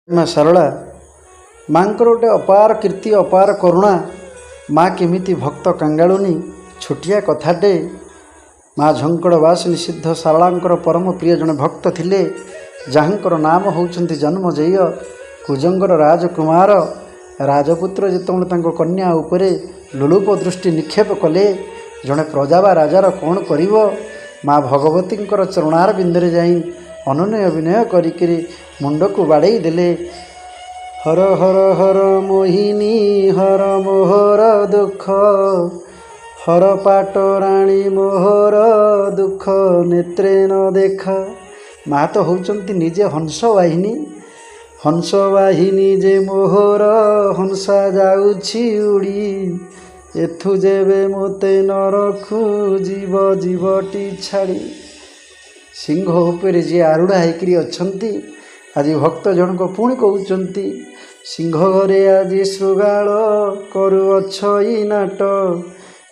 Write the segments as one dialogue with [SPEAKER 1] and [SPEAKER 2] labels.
[SPEAKER 1] माँ सारला माँकर गोटे अपार कीर्ति अपार करुणा। माँ केमिति भक्त कांगालुनी छोटिया कथाटे। माँ झंकड़वासिनी सिद्ध सारलांकर परम प्रिय जड़े भक्त थिले, जहाँकर नाम होउचंती जन्मजय कुजंगर राजकुमार। राजपुत्र जितेबाला कन्या उपरे लुलुप दृष्टि निक्षेप कले, जड़े प्रजा बा राजार कौन करिव। माँ भगवतींकर चरणार बिंदरे जाई अनन्य विनय करिकिरी मुंड को बाड़े देले। हर हर हर मोहिनी हर मोहर दुख, हर पाटराणी मोहर दुख नेत्रे न देख। माँ तो होउचंती निजे हंस वाहिनी, हंस वाहिनी जे मोहर हंसा जाउछि उड़ी। एथु जेबे मोते न रखु जीव जीवटी छाड़ी। सिंह उपरे जी आरूढ़ा होकर अछंती, आज भक्त जनक पुणी कहउचंती सिंह घरे आज श्रृगाल करुअछई नाट।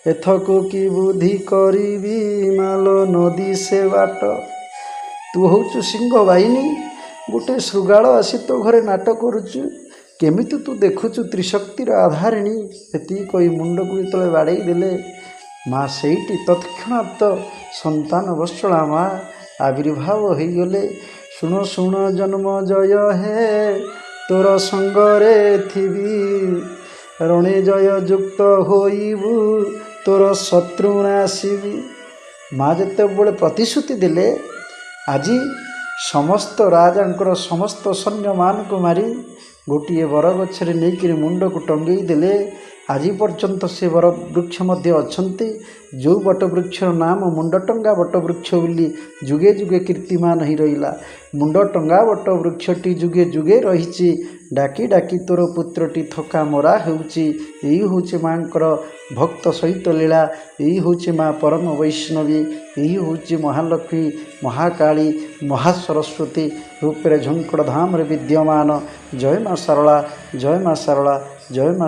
[SPEAKER 1] एथकु कि बुद्धि करिबी माल नदी से बाट। तू होचु सिंह बाहिनी, गोटे श्रृगाल आसी तो घरे नाट करुचु, केमिति तू देखुचु त्रिशक्तिर आधारिणी। एति कही मुंड को जो बाड़े देले, माँ सेठी तत्क्षणात संतान बत्सला माँ आविर्भाव हो गले। शुण शुण जन्म जय हे तोर संगरे थिबी, रणे जय युक्त होइबु तोर शत्रु नासिबी। माँ जिते बड़े प्रतिश्रुति देले, आज समस्त राजांकर समस्त सैन्य मान को मारी गोटे बर गछरे नहीं मुंड को टंगई देले। आज पर्यंत से बर वृक्ष मध्य अछंती, जो बटवृक्षर नाम मुंडटंगा बटवृक्ष बोली जुगे जुगे कीर्तिमान ही रहिला। मुंडटंगा बटवृक्षटी जुगे जुगे रही, डाकी डाकी तोर पुत्रटी थका मरा होउची। यही होचे माँकर भक्त सहित लीला, यही होचे माँ परम वैष्णवी, यही होचे महालक्ष्मी महाकाली महासरस्वती रूपे झंकड़ धाम विद्यमान। जय माँ सारला, जय माँ सारला, जय माँ।